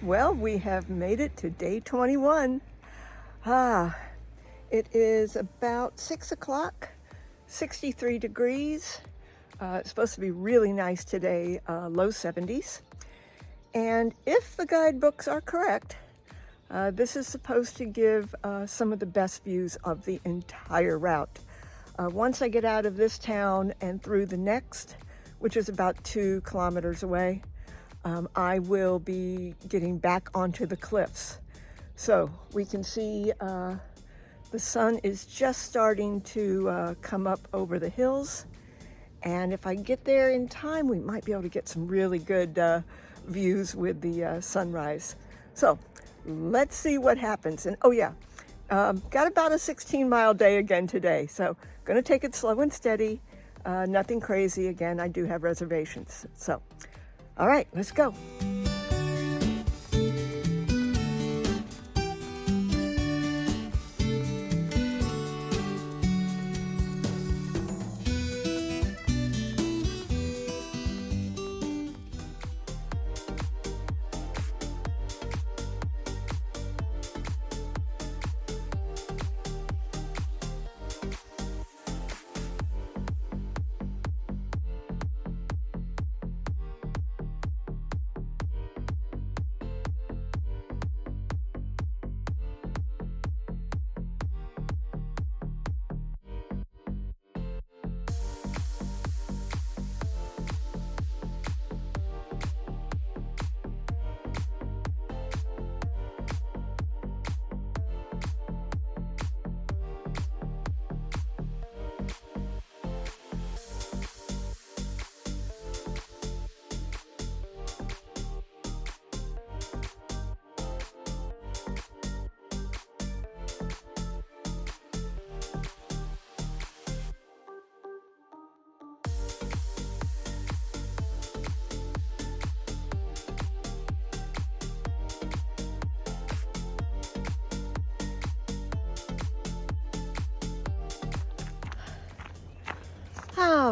Well, we have made it to day 21. It is about 6 o'clock, 63 degrees. It's supposed to be really nice today, low 70s. And if the guidebooks are correct, this is supposed to give some of the best views of the entire route. Once I get out of this town and through the next, which is about 2 kilometers away, I will be getting back onto the cliffs. So we can see the sun is just starting to come up over the hills. And if I get there in time, we might be able to get some really good views with the sunrise. So let's see what happens. And oh yeah, got about a 16-mile day again today. So gonna take it slow and steady. Nothing crazy. Again, I do have reservations. So, all right, let's go.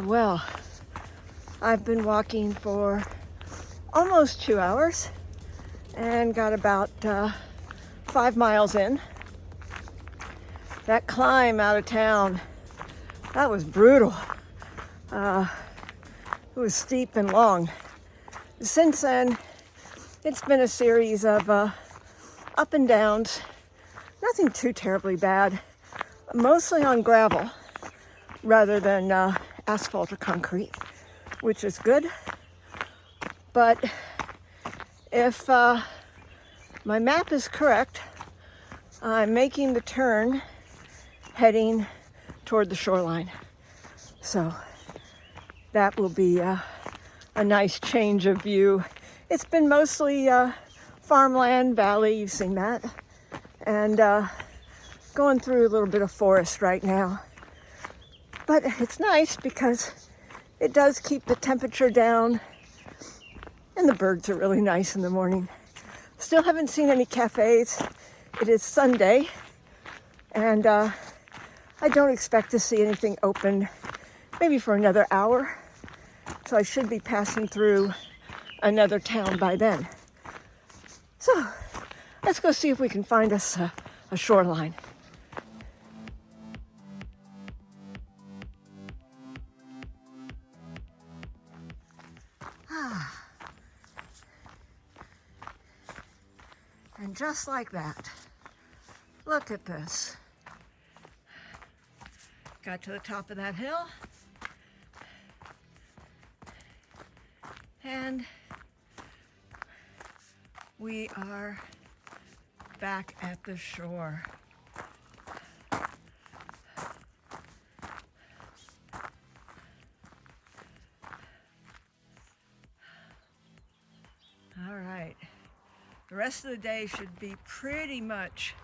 Well, I've been walking for almost 2 hours and got about 5 miles in. That climb out of town, that was brutal. It was steep and long. Since then, it's been a series of up and downs. Nothing too terribly bad, mostly on gravel rather than asphalt or concrete, which is good. But if my map is correct, I'm making the turn heading toward the shoreline. So that will be a nice change of view. It's been mostly farmland, valley, you've seen that, and going through a little bit of forest right now. But it's nice because it does keep the temperature down, and the birds are really nice in the morning. Still haven't seen any cafes. It is Sunday, and I don't expect to see anything open maybe for another hour. So I should be passing through another town by then. So let's go see if we can find us a shoreline. And just like that, look at this. Got to the top of that hill, and we are back at the shore. All right. The rest of the day should be pretty much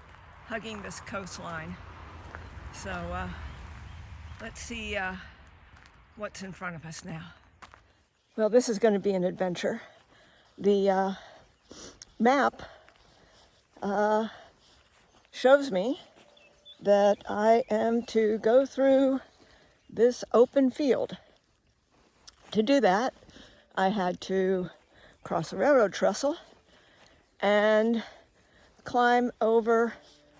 hugging this coastline. So let's see what's in front of us now. Well, this is going to be an adventure. The map shows me that I am to go through this open field. To do that, I had to cross a railroad trestle and climb over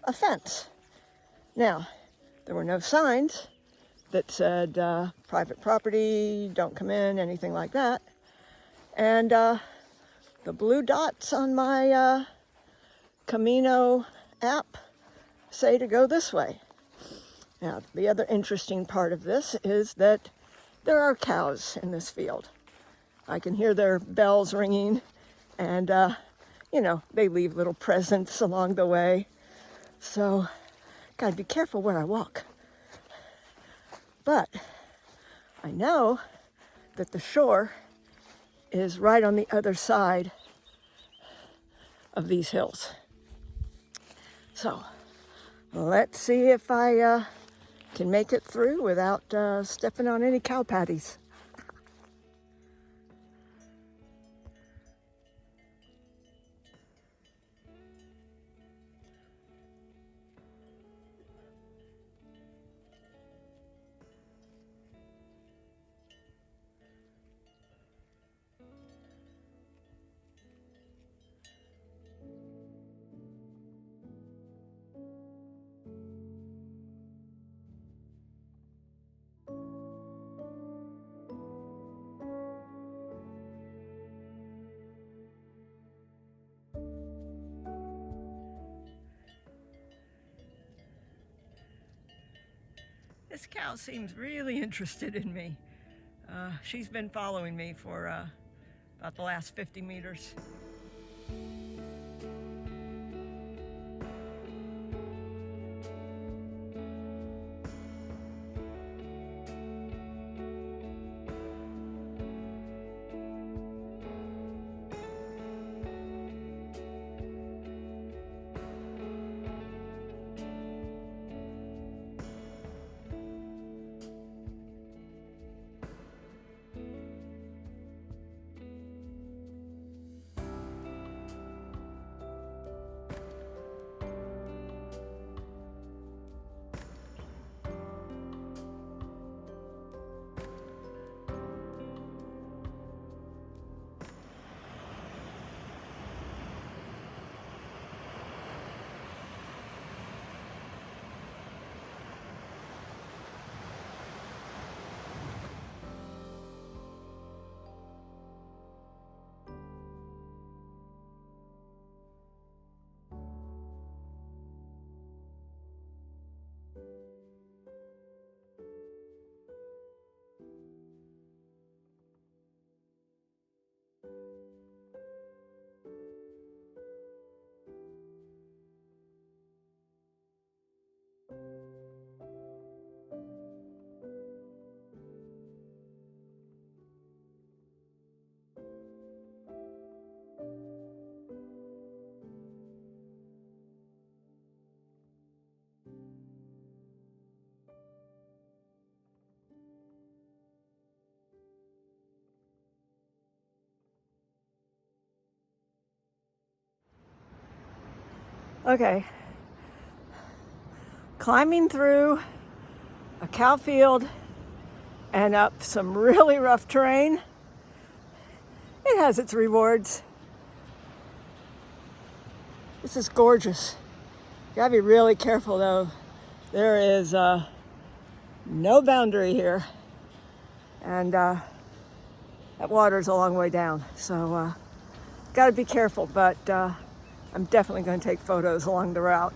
a fence. Now, there were no signs that said private property, don't come in, anything like that. And the blue dots on my Camino app say to go this way. Now, the other interesting part of this is that there are cows in this field. I can hear their bells ringing, and they leave little presents along the way. So, gotta be careful where I walk. But I know that the shore is right on the other side of these hills. So, let's see if I can make it through without stepping on any cow patties. This cow seems really interested in me. She's been following me for about the last 50 meters. Okay, climbing through a cow field and up some really rough terrain, it has its rewards. This is gorgeous. You gotta be really careful though. There is no boundary here, and that water's a long way down, so gotta be careful, but I'm definitely going to take photos along the route.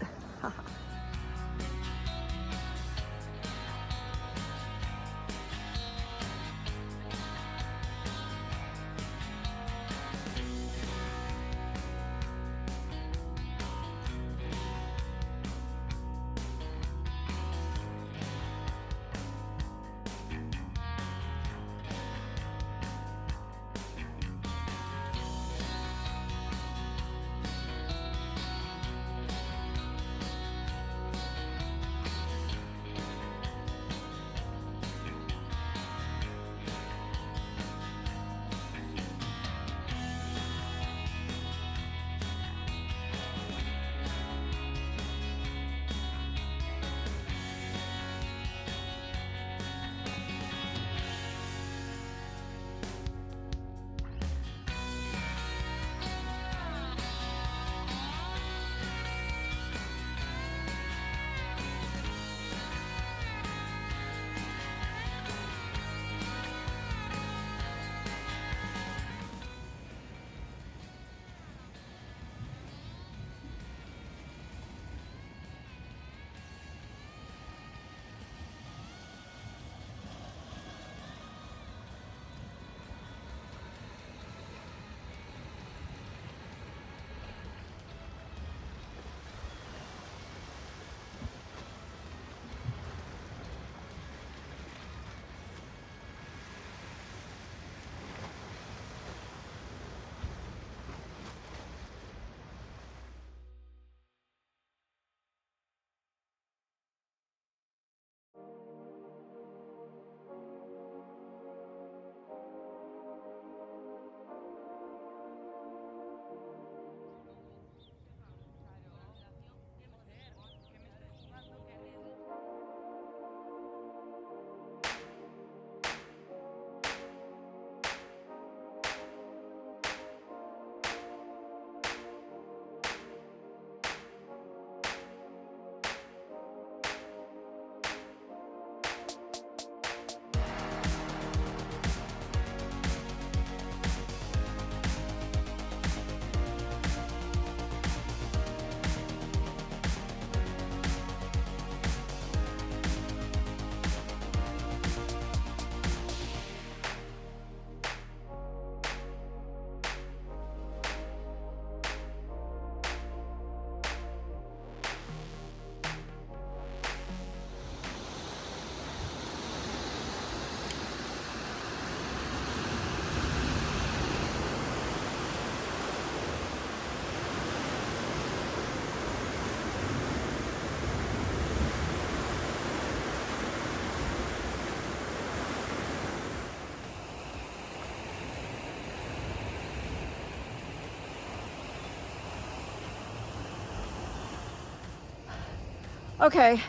Okay,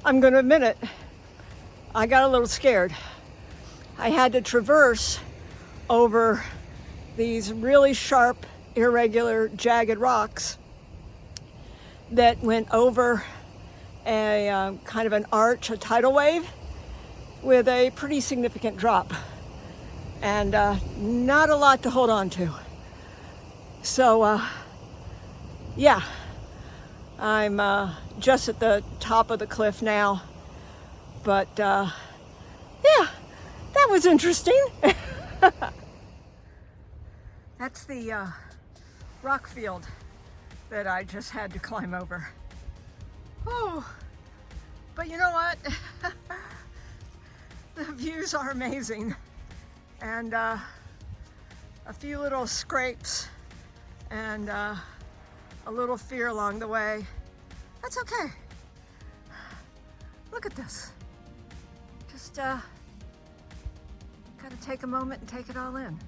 I'm going to admit it. I got a little scared. I had to traverse over these really sharp, irregular, jagged rocks that went over a kind of an arch, a tidal wave, with a pretty significant drop, and not a lot to hold on to. So, yeah, I'm just at the top of the cliff now, but yeah, that was interesting. That's the rock field that I just had to climb over. Oh, but you know what? The views are amazing, and a few little scrapes and a little fear along the way. That's okay. Look at this. Just gotta take a moment and take it all in.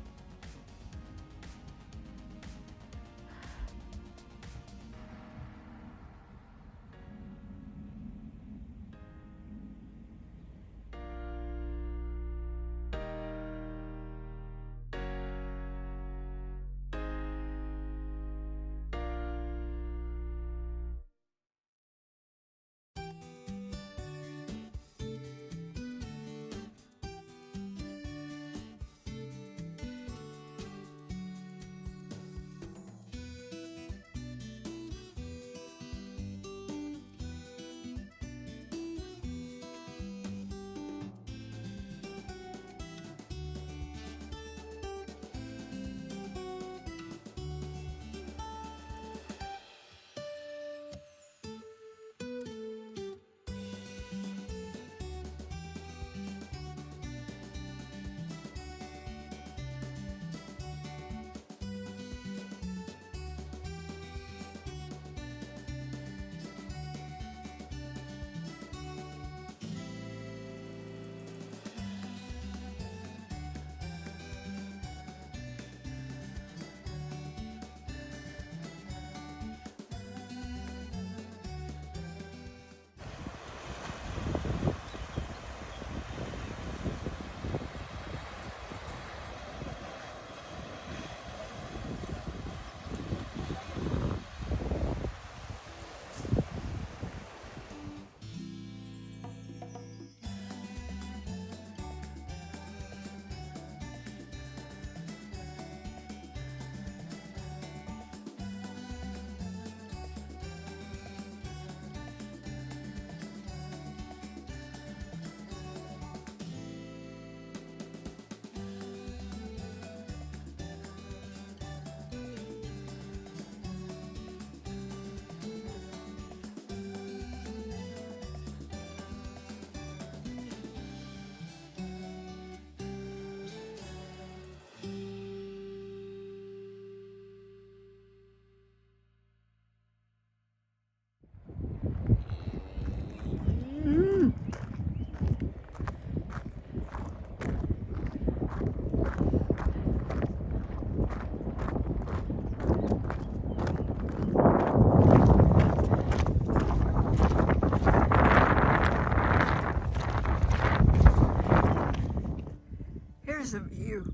Here's a view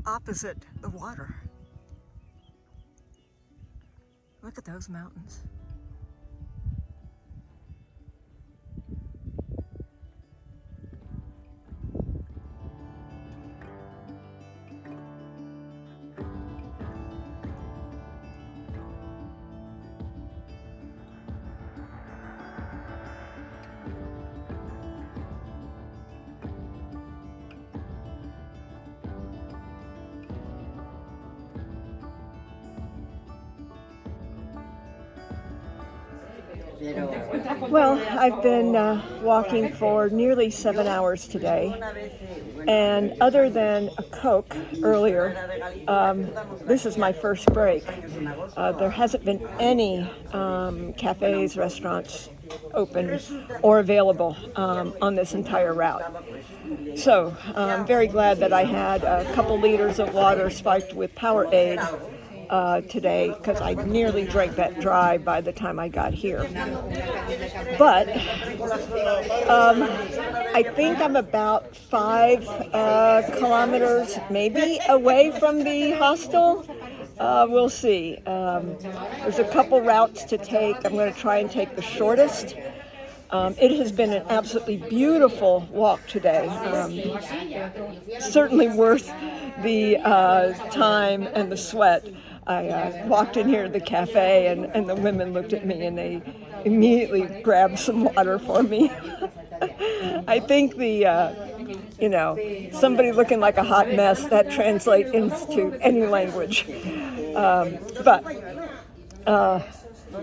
opposite the water. Look at those mountains. Well, I've been walking for nearly 7 hours today, and other than a Coke earlier, this is my first break. There hasn't been any cafes, restaurants open or available on this entire route. So I'm very glad that I had a couple liters of water spiked with Powerade today because I nearly drank that dry by the time I got here. But I think I'm about 5 kilometers maybe away from the hostel. We'll see. There's a couple routes to take. I'm going to try and take the shortest. It has been an absolutely beautiful walk today. Certainly worth the time and the sweat. I walked in here at the cafe and the women looked at me and they immediately grabbed some water for me. I think somebody looking like a hot mess, that translates into any language. But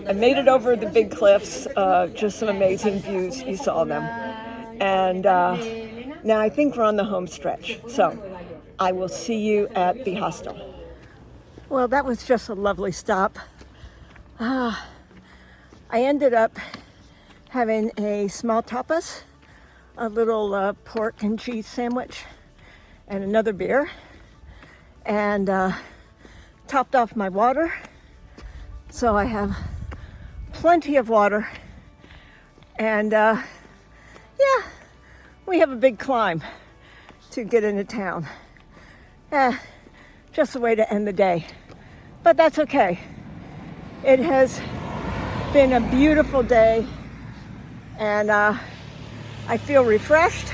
I made it over the big cliffs, just some amazing views, you saw them. And now I think we're on the home stretch. So I will see you at the hostel. Well, that was just a lovely stop. I ended up having a small tapas, a little pork and cheese sandwich, and another beer, and topped off my water. So I have plenty of water, and we have a big climb to get into town. Just a way to end the day, but that's okay. It has been a beautiful day, and I feel refreshed.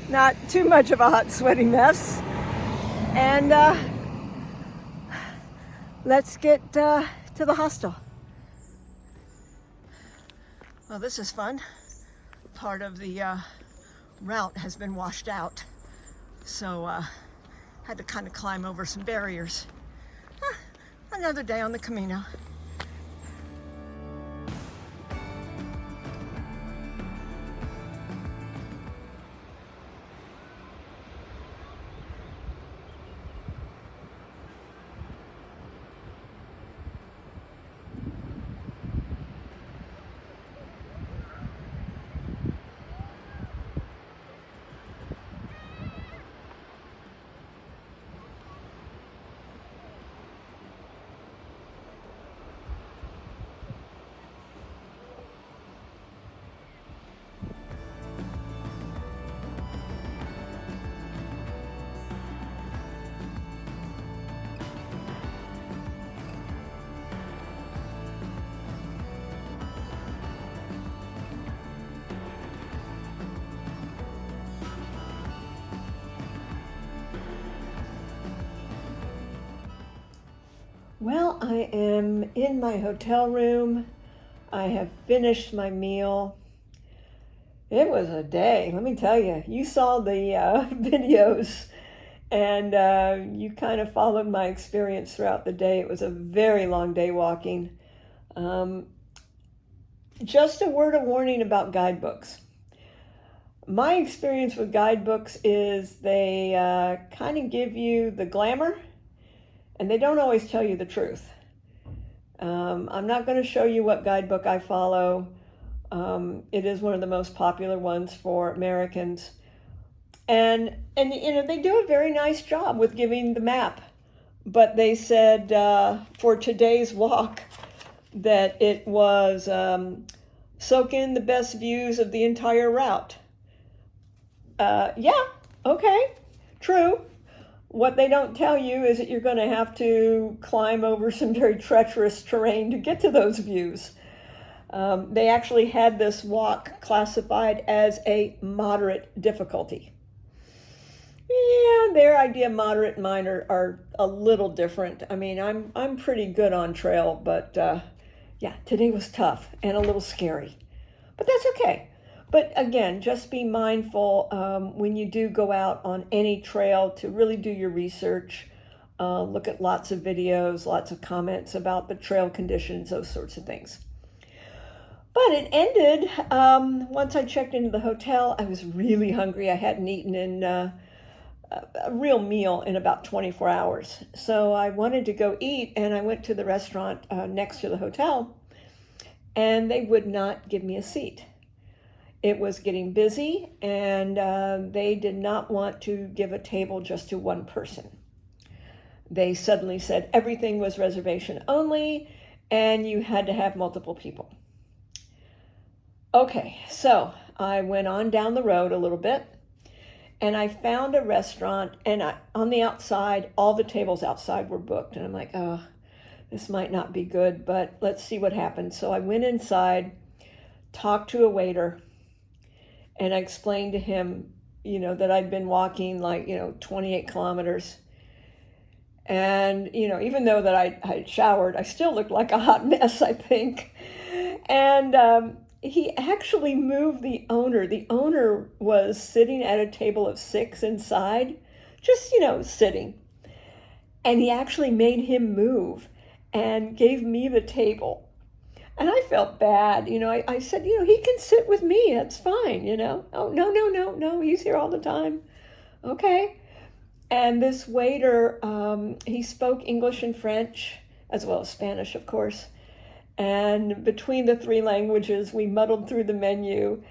Not too much of a hot, sweaty mess, and let's get to the hostel. Well, this is fun. Part of the route has been washed out, so had to kind of climb over some barriers. Another day on the Camino. Well, I am in my hotel room. I have finished my meal. It was a day, let me tell you. You saw the videos, and you kind of followed my experience throughout the day. It was a very long day walking. Just a word of warning about guidebooks. My experience with guidebooks is they kind of give you the glamour, and they don't always tell you the truth. I'm not going to show you what guidebook I follow. It is one of the most popular ones for Americans. And they do a very nice job with giving the map. But they said for today's walk that it was soak in the best views of the entire route. Yeah, okay, true. What they don't tell you is that you're going to have to climb over some very treacherous terrain to get to those views. They actually had this walk classified as a moderate difficulty. Yeah, their idea of moderate and mine are a little different. I mean, I'm pretty good on trail, but yeah, today was tough and a little scary. But that's okay. But again, just be mindful when you do go out on any trail to really do your research. Look at lots of videos, lots of comments about the trail conditions, those sorts of things. But it ended, once I checked into the hotel, I was really hungry. I hadn't eaten in a real meal in about 24 hours. So I wanted to go eat, and I went to the restaurant next to the hotel, and they would not give me a seat. It was getting busy, and they did not want to give a table just to one person. they suddenly said everything was reservation only and you had to have multiple people. Okay, so I went on down the road a little bit and I found a restaurant, and on the outside, all the tables outside were booked. And I'm like, oh, this might not be good, but let's see what happens. So I went inside, talked to a waiter, and I explained to him, that I'd been walking 28 kilometers. And, even though that I had showered, I still looked like a hot mess, I think. And he actually moved the owner. The owner was sitting at a table of 6 inside, just, sitting. And he actually made him move and gave me the table. And I felt bad. I said, he can sit with me. That's fine, Oh, no, he's here all the time. Okay. And this waiter, he spoke English and French, as well as Spanish, of course. And between the 3 languages, we muddled through the menu,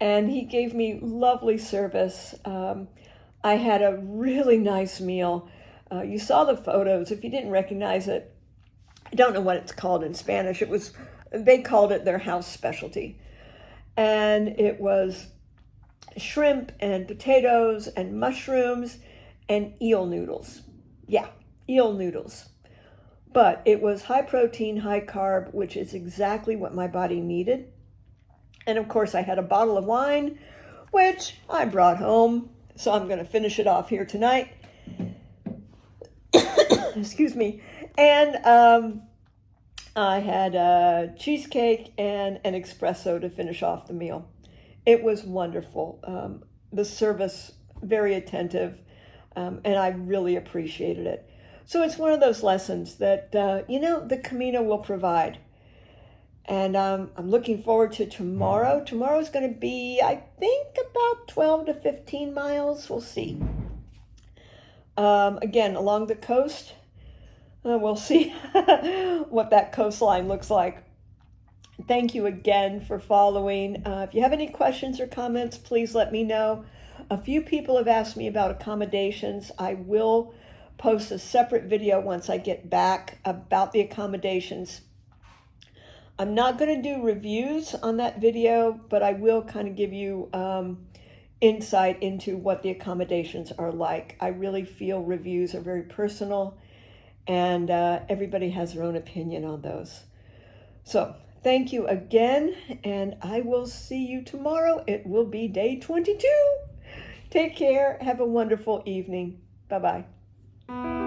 and he gave me lovely service. I had a really nice meal. You saw the photos. If you didn't recognize it, I don't know what it's called in Spanish. They called it their house specialty. And it was shrimp and potatoes and mushrooms and eel noodles. Yeah, eel noodles. But it was high protein, high carb, which is exactly what my body needed. And of course, I had a bottle of wine, which I brought home. So I'm going to finish it off here tonight. Excuse me. And I had a cheesecake and an espresso to finish off the meal. It was wonderful. The service, very attentive, and I really appreciated it. So it's one of those lessons that, the Camino will provide. And I'm looking forward to tomorrow. Tomorrow's going to be, I think, about 12 to 15 miles. We'll see. Again, along the coast, we'll see what that coastline looks like. Thank you again for following. If you have any questions or comments, please let me know. A few people have asked me about accommodations. I will post a separate video once I get back about the accommodations. I'm not going to do reviews on that video, but I will kind of give you insight into what the accommodations are like. I really feel reviews are very personal, and everybody has their own opinion on those. So thank you again, and I will see you tomorrow. It will be day 22. Take care. Have a wonderful evening. Bye-bye.